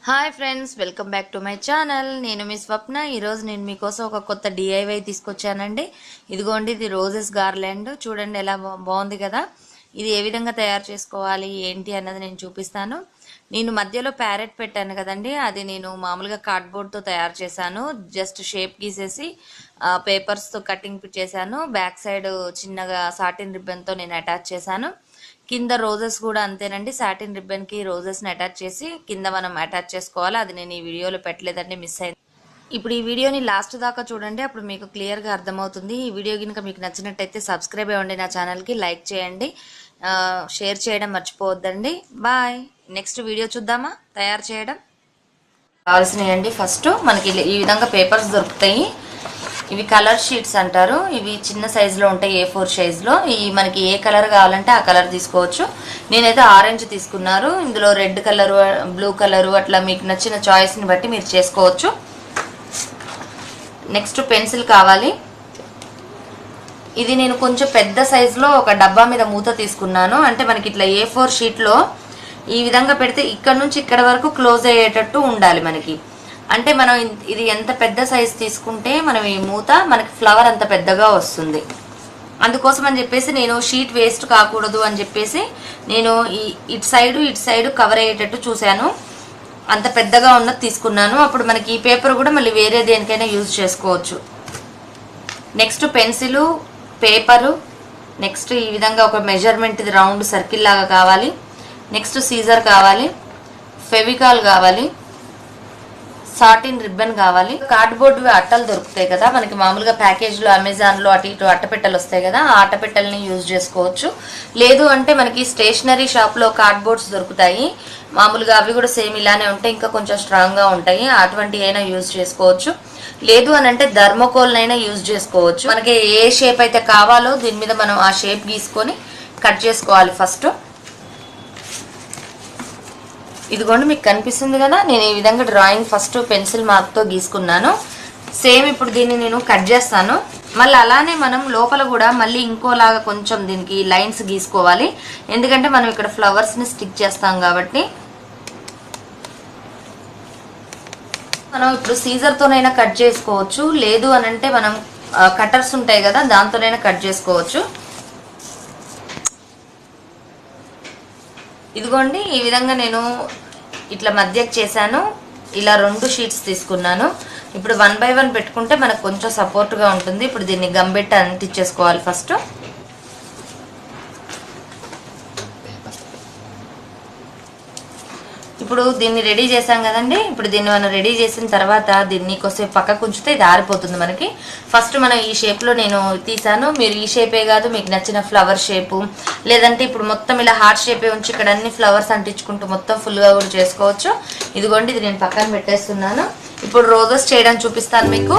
Hi friends, welcome back to my channel. నేను మీ స్వప్న. ఈరోజు నేను మీకోసం ఒక కొత్త డిఐవై తీసుకొచ్చానండి. ఇదిగోండి, ఇది రోజెస్ గార్లాండ్. చూడండి ఎలా బాగుంది కదా. ఇది ఏ విధంగా తయారు చేసుకోవాలి ఏంటి అన్నది నేను చూపిస్తాను. నేను మధ్యలో ప్యారెట్ పెట్టాను కదండి, అది నేను మామూలుగా కార్డ్బోర్డ్తో తయారు చేశాను. జస్ట్ షేప్ గీసేసి పేపర్స్తో కటింగ్ చేశాను. బ్యాక్ సైడ్ చిన్నగా సాటిన్ రిబ్బన్తో నేను అటాచ్ చేశాను. కింద రోజెస్ కూడా అంతేనండి, సాటిన్ రిబ్బన్ కి రోజెస్ ని అటాచ్ చేసి కింద మనం అటాచ్ చేసుకోవాలి. అది నేను ఈ వీడియోలో పెట్టలేదండి, మిస్ అయింది. ఇప్పుడు ఈ వీడియోని లాస్ట్ దాకా చూడండి, అప్పుడు మీకు క్లియర్ గా అర్థమవుతుంది. ఈ వీడియో కనుక మీకు నచ్చినట్టయితే సబ్స్క్రైబ్ అవ్వండి, నా ఛానల్ కి లైక్ చేయండి, షేర్ చేయడం మర్చిపోవద్దండి. బాయ్. నెక్స్ట్ వీడియో చూద్దామా తయారు చేయడం. కావాల్సినవి అండి, ఫస్ట్ మనకి ఈ విధంగా పేపర్స్ దొరుకుతాయి. ఇవి కలర్ షీట్స్ అంటారు. ఇవి చిన్న సైజులో ఉంటాయి, A4 సైజులో. ఇవి మనకి ఏ కలర్ కావాలంటే ఆ కలర్ తీసుకోవచ్చు. నేనైతే ఆరెంజ్ తీసుకున్నారు. ఇందులో రెడ్ కలరు, బ్లూ కలరు, అట్లా మీకు నచ్చిన చాయిస్ని బట్టి మీరు చేసుకోవచ్చు. నెక్స్ట్ పెన్సిల్ కావాలి. ఇది నేను కొంచెం పెద్ద సైజులో ఒక డబ్బా మీద మూత తీసుకున్నాను. అంటే మనకి ఇట్లా A4 షీట్లో ఈ విధంగా పెడితే ఇక్కడ నుంచి ఇక్కడ వరకు క్లోజ్ అయ్యేటట్టు ఉండాలి మనకి. అంటే మనం ఇది ఎంత పెద్ద సైజ్ తీసుకుంటే మనం ఈ మూత మనకి ఫ్లవర్ అంత పెద్దగా వస్తుంది. అందుకోసం అని చెప్పేసి నేను షీట్ వేస్ట్ కాకూడదు అని చెప్పేసి నేను ఇటు సైడ్ కవర్ అయ్యేటట్టు చూశాను. అంత పెద్దగా ఉన్నది తీసుకున్నాను. అప్పుడు మనకి ఈ పేపర్ కూడా మళ్ళీ వేరే దేనికైనా యూజ్ చేసుకోవచ్చు. నెక్స్ట్ పెన్సిలు, పేపరు, నెక్స్ట్ ఈ విధంగా ఒక మెజర్మెంట్ ఇది రౌండ్ సర్కిల్ లాగా కావాలి. నెక్స్ట్ సీజర్ కావాలి, ఫెవికాల్ కావాలి, సాటిన్ రిబ్బన్ కావాలి. కార్డ్బోర్డ్ అట్టలు దొరుకుతాయి కదా మనకి, మామూలుగా ప్యాకేజ్లో అమెజాన్లో అటు ఇటు అట్టపెట్టెలు వస్తాయి కదా, ఆ అట్టపెట్టెల్ని యూజ్ చేసుకోవచ్చు. లేదు అంటే మనకి స్టేషనరీ షాప్లో కార్డ్బోర్డ్స్ దొరుకుతాయి మామూలుగా, అవి కూడా సేమ్ ఇలానే ఉంటాయి, ఇంకా కొంచెం స్ట్రాంగ్గా ఉంటాయి. అటువంటి అయినా యూజ్ చేసుకోవచ్చు. లేదు అని అంటే థర్మోకోల్నైనా యూజ్ చేసుకోవచ్చు. మనకి ఏ షేప్ అయితే కావాలో దీని మీద మనం ఆ షేప్ గీసుకొని కట్ చేసుకోవాలి. ఫస్ట్ ఇదిగోండి, మీకు కనిపిస్తుంది కదా, నేను ఈ విధంగా డ్రాయింగ్ ఫస్ట్ పెన్సిల్ మార్క్తో గీసుకున్నాను. సేమ్ ఇప్పుడు దీన్ని నేను కట్ చేస్తాను. మళ్ళీ అలానే మనం లోపల కూడా మళ్ళీ ఇంకోలాగా కొంచెం దీనికి లైన్స్ గీసుకోవాలి. ఎందుకంటే మనం ఇక్కడ ఫ్లవర్స్ని స్టిక్ చేస్తాం కాబట్టి. మనం ఇప్పుడు సీజర్తోనైనా కట్ చేసుకోవచ్చు. లేదు అని అంటే మనం కట్టర్స్ ఉంటాయి కదా, దాంతోనైనా కట్ చేసుకోవచ్చు. ఇదిగోండి, ఈ విధంగా నేను ఇట్లా మధ్యకి చేశాను. ఇలా 2 షీట్స్ తీసుకున్నాను. ఇప్పుడు 1 బై 1 పెట్టుకుంటే మనకు కొంచెం సపోర్ట్గా ఉంటుంది. ఇప్పుడు దీన్ని గంబెట్టి అంటించేసుకోవాలి ఫస్ట్. ఇప్పుడు దీన్ని రెడీ చేసాం కదండి. ఇప్పుడు దీన్ని మనం రెడీ చేసిన తర్వాత దీన్ని కొద్దిసేపు పక్కకు ఉంచితే ఇది ఆరిపోతుంది మనకి. ఫస్ట్ మనం ఈ షేప్లో నేను తీసాను. మీరు ఈ షేపే కాదు, మీకు నచ్చిన ఫ్లవర్ షేపు, లేదంటే ఇప్పుడు మొత్తం ఇలా హార్ట్ షేపే ఉంచి ఇక్కడ అన్ని ఫ్లవర్స్ అంటించుకుంటూ మొత్తం ఫుల్గా కూడా చేసుకోవచ్చు. ఇదిగోండి, ఇది నేను పక్కన పెట్టేస్తున్నాను. ఇప్పుడు రోజెస్ చేయడం చూపిస్తాను మీకు.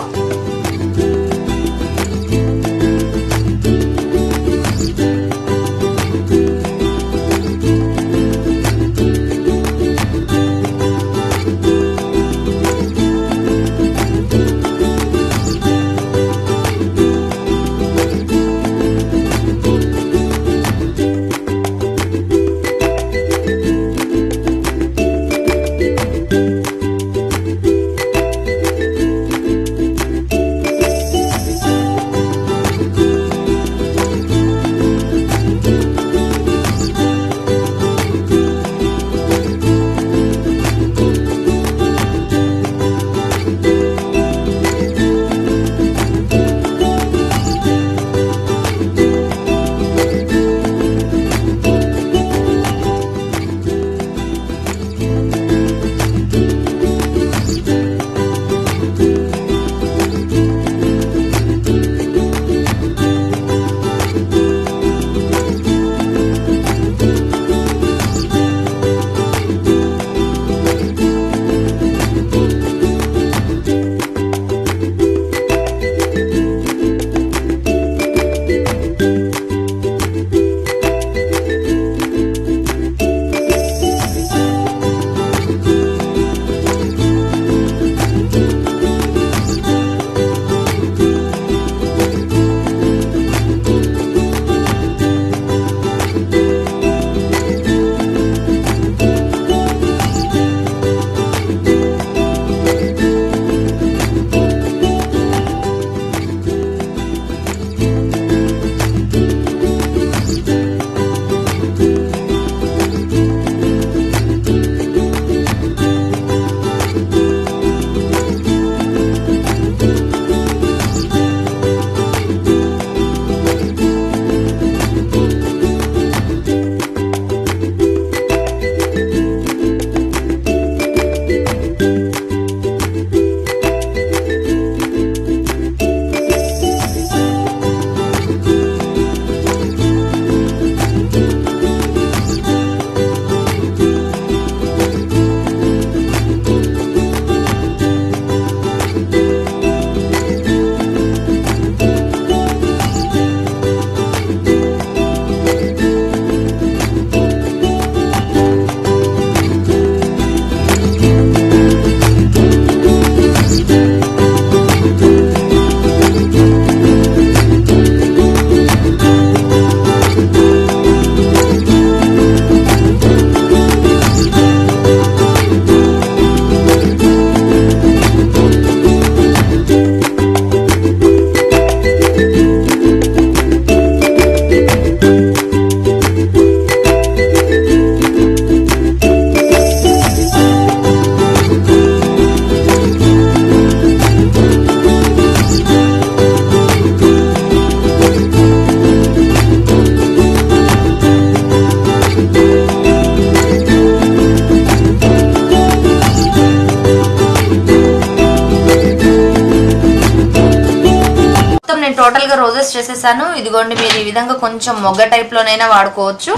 నేను టోటల్గా రోజెస్ చేసేసాను. ఇదిగోండి, మీరు ఈ విధంగా కొంచెం మొగ్గ టైప్లోనైనా వాడుకోవచ్చు.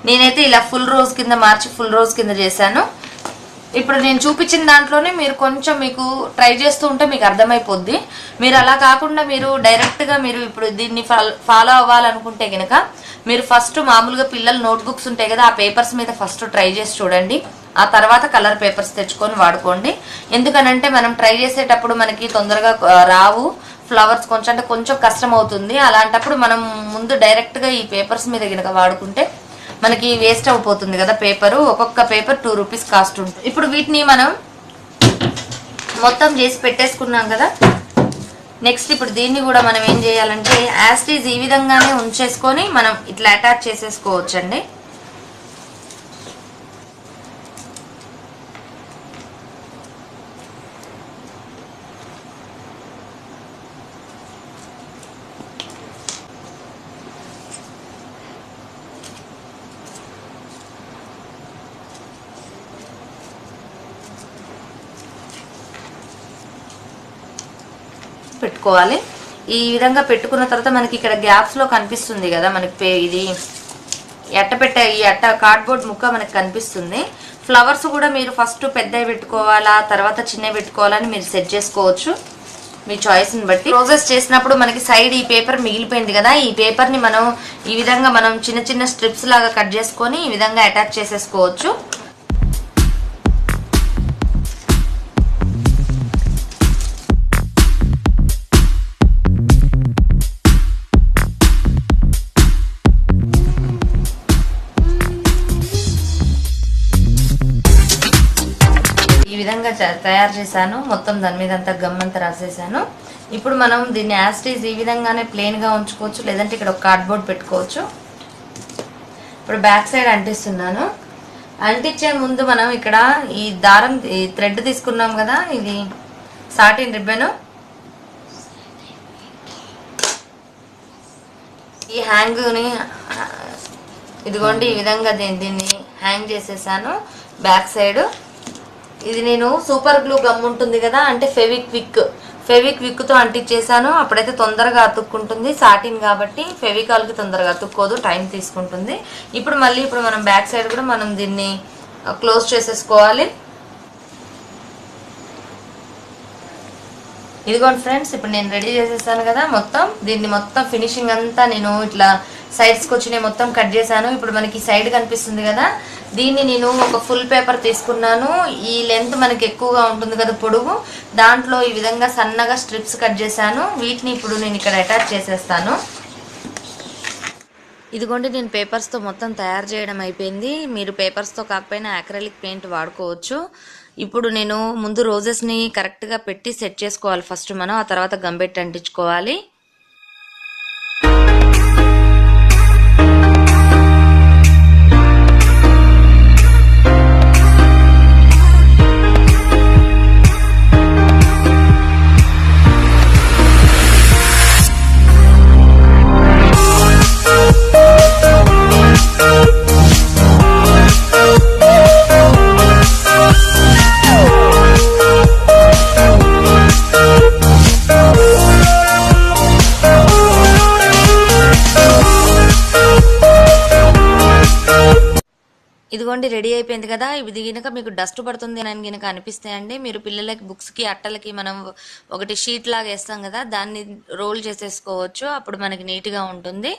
నేనైతే ఇలా ఫుల్ రోజ్ కింద మార్చి ఫుల్ రోజ్ కింద చేశాను. ఇప్పుడు నేను చూపించిన దాంట్లోనే మీరు కొంచెం మీకు ట్రై చేస్తూ ఉంటే మీకు అర్థమైపోద్ది. మీరు అలా కాకుండా మీరు డైరెక్ట్గా మీరు ఇప్పుడు దీన్ని ఫాలో అవ్వాలనుకుంటే కనుక మీరు ఫస్ట్ మామూలుగా పిల్లల నోట్బుక్స్ ఉంటాయి కదా, ఆ పేపర్స్ మీద ఫస్ట్ ట్రై చేసి చూడండి. ఆ తర్వాత కలర్ పేపర్స్ తెచ్చుకొని వాడుకోండి. ఎందుకనంటే మనం ట్రై చేసేటప్పుడు మనకి తొందరగా రావు ఫ్లవర్స్, కొంచెం కష్టం అవుతుంది. అలాంటప్పుడు మనం ముందు డైరెక్ట్గా ఈ పేపర్స్ మీద కనుక వాడుకుంటే మనకి వేస్ట్ అయిపోతుంది కదా పేపరు. ఒక్కొక్క పేపర్ 2 రూపీస్ కాస్ట్ ఉంటుంది. ఇప్పుడు వీటిని మనం మొత్తం చేసి పెట్టేసుకున్నాం కదా. నెక్స్ట్ ఇప్పుడు దీన్ని కూడా మనం ఏం చేయాలంటే యాస్టీజ్ ఈ విధంగానే ఉంచేసుకొని మనం ఇట్లా అటాచ్ చేసేసుకోవచ్చండి. పెట్టుకోవాలి. ఈ విధంగా పెట్టుకున్న తర్వాత మనకి ఇక్కడ గ్యాప్స్ లో కనిపిస్తుంది కదా మనకి ఇది ఈ అట్ట కార్డ్బోర్డ్ ముక్క మనకి కనిపిస్తుంది. ఫ్లవర్స్ కూడా మీరు ఫస్ట్ పెద్దవి పెట్టుకోవాలా తర్వాత చిన్నవి పెట్టుకోవాలని మీరు సెట్ చేసుకోవచ్చు మీ చాయిస్ ని బట్టి. రోజెస్ చేసినప్పుడు మనకి సైడ్ ఈ పేపర్ మిగిలిపోయింది కదా, ఈ పేపర్ ని మనం ఈ విధంగా మనం చిన్న చిన్న స్ట్రిప్స్ లాగా కట్ చేసుకొని ఈ విధంగా అటాచ్ చేసేసుకోవచ్చు. విధంగా తయారు చేశాను. మొత్తం దాని మీద అంతా గమ్మంతా రాసేసాను. ఇప్పుడు మనం దీన్ని యాస్టీజ్ ఈ విధంగానే ప్లెయిన్ గా ఉంచుకోవచ్చు, లేదంటే ఇక్కడ ఒక కార్డ్బోర్డ్ పెట్టుకోవచ్చు. ఇప్పుడు బ్యాక్ సైడ్ అంటిస్తున్నాను. అంటించే ముందు మనం ఇక్కడ ఈ దారం ఈ థ్రెడ్ తీసుకున్నాం కదా, ఇది సాటిన్ రిబ్బన్, ఈ హ్యాంగ్ని ఇదిగోండి ఈ విధంగా దీన్ని హ్యాంగ్ చేసేసాను బ్యాక్ సైడ్. ఇది నేను సూపర్ గ్లూ గమ్ ఉంటుంది కదా, అంటే ఫెవిక్విక్ తో అంటించేసాను. అప్పుడైతే తొందరగా అతుక్కుంటుంది, సాటిన్ కాబట్టి ఫెవికాల్ కి తొందరగా అతుక్కోదు, టైం తీసుకుంటుంది. ఇప్పుడు మనం బ్యాక్ సైడ్ కూడా మనం దీన్ని క్లోజ్ చేసేసుకోవాలి. ఇదిగోండి ఫ్రెండ్స్, ఇప్పుడు నేను రెడీ చేసేసాను కదా. దీన్ని మొత్తం ఫినిషింగ్ అంతా నేను ఇట్లా సైడ్స్కి వచ్చి నేను మొత్తం కట్ చేశాను. ఇప్పుడు మనకి సైడ్ కనిపిస్తుంది కదా, దీన్ని నేను ఒక ఫుల్ పేపర్ తీసుకున్నాను. ఈ లెంత్ మనకి ఎక్కువగా ఉంటుంది కదా పొడుగు, దాంట్లో ఈ విధంగా సన్నగా స్ట్రిప్స్ కట్ చేశాను. వీటిని ఇప్పుడు నేను ఇక్కడ అటాచ్ చేసేస్తాను. ఇదిగోండి నేను పేపర్స్తో మొత్తం తయారు చేయడం అయిపోయింది. మీరు పేపర్స్తో కాకపోయినా అక్రిలిక్ పెయింట్ వాడుకోవచ్చు. ఇప్పుడు నేను ముందు రోజెస్ని కరెక్ట్గా పెట్టి సెట్ చేసుకోవాలి ఫస్ట్ మనం, ఆ తర్వాత గమ్ పెట్టి అంటించుకోవాలి. ఇదిగోండి రెడీ అయిపోయింది కదా. ఇది కనుక మీకు డస్ట్ పడుతుంది అని కనుక అనిపిస్తాయండి, మీరు పిల్లలకి బుక్స్కి అట్టలకి మనం ఒకటి షీట్ లాగా వేస్తాం కదా, దాన్ని రోల్ చేసేసుకోవచ్చు. అప్పుడు మనకి నీట్గా ఉంటుంది.